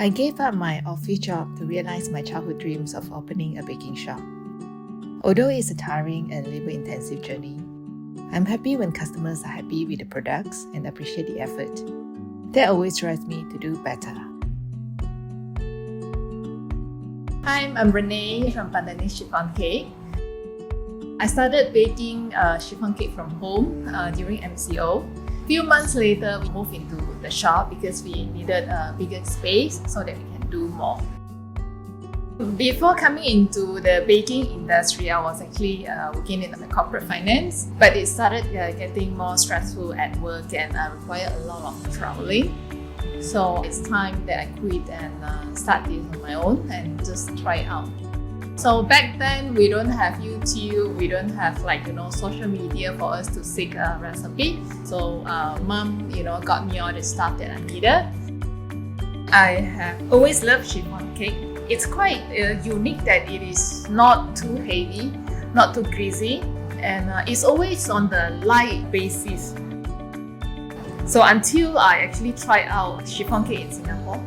I gave up my office job to realize my childhood dreams of opening a baking shop. Although it's a tiring and labor-intensive journey, I'm happy when customers are happy with the products and appreciate the effort. That always drives me to do better. Hi, I'm Renae from Pandan Chiffon Cake. I started baking chiffon cake from home during MCO. A few months later, we moved into the shop because we needed a bigger space so that we can do more. Before coming into the baking industry, I was actually working in the corporate finance, but it started getting more stressful at work and required a lot of traveling. So it's time that I quit and start this on my own and just try it out. So back then, we don't have YouTube, we don't have social media for us to seek a recipe. So mom, got me all the stuff that I needed. I have always loved chiffon cake. It's quite unique that it is not too heavy, not too greasy, and it's always on the light basis. So until I actually tried out chiffon cake in Singapore,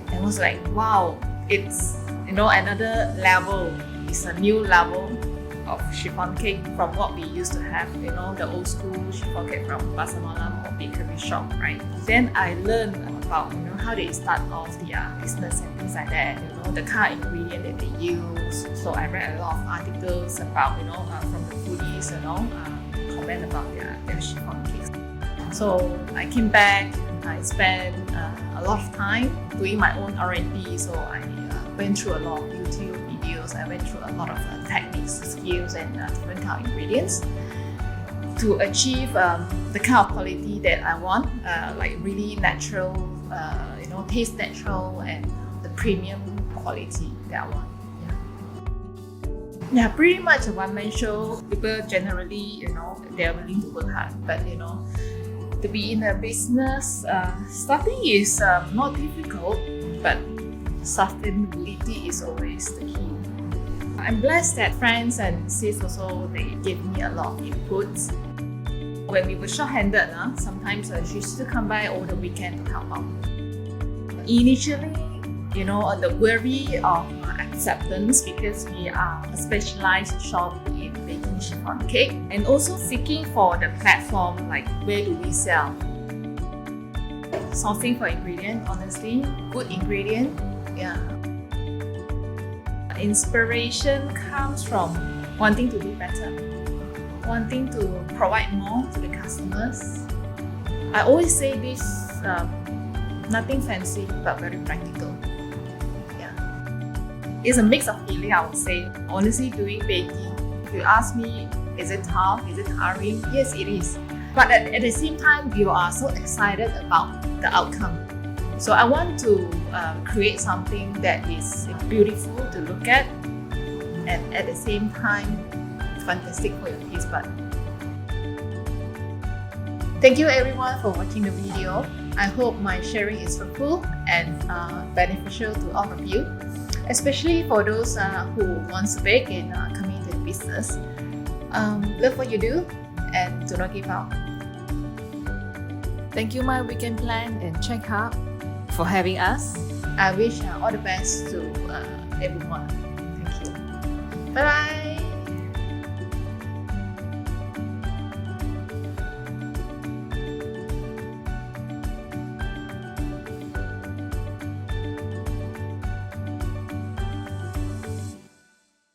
I was like, wow, it's another level. It's a new level of chiffon cake from what we used to have, the old school chiffon cake from Pasar Malam or bakery shop, right? Then I learned about how they start off their business and things like that, the kind of ingredient that they use. So I read a lot of articles about, from the foodies, comment about their chiffon cakes. So I came back, I spent a lot of time doing my own R&D. So I went through a lot of YouTube videos. I went through a lot of techniques, skills, and different kind of ingredients to achieve the kind of quality that I want, like really natural, taste natural, and the premium quality that I want. Yeah, pretty much a one-man show. People generally, they're willing to work hard, but to be in a business, starting is not difficult, but sustainability is always the key. I'm blessed that friends and sis also, they gave me a lot of inputs. When we were short-handed, sometimes she used to come by over the weekend to help out. Initially, the worry of acceptance because we are a specialized shop in baking chiffon cake, and also seeking for the platform, like where do we sell. Sourcing for ingredient, honestly, good ingredient. Yeah. Inspiration comes from wanting to do better, wanting to provide more to the customers. I always say this, nothing fancy but very practical. Yeah. It's a mix of feeling, I would say. Honestly, doing baking, if you ask me, is it tough? Is it tiring? Yes, it is. But at the same time, you are so excited about the outcome. So I want to create something that is beautiful to look at, and at the same time, fantastic for your taste bud. Thank you everyone for watching the video. I hope my sharing is fruitful and beneficial to all of you, especially for those who want to bake and come into the business. Love what you do and do not give up. Thank you, my weekend plan and check out for having us. I wish all the best to everyone. Thank you. Bye bye.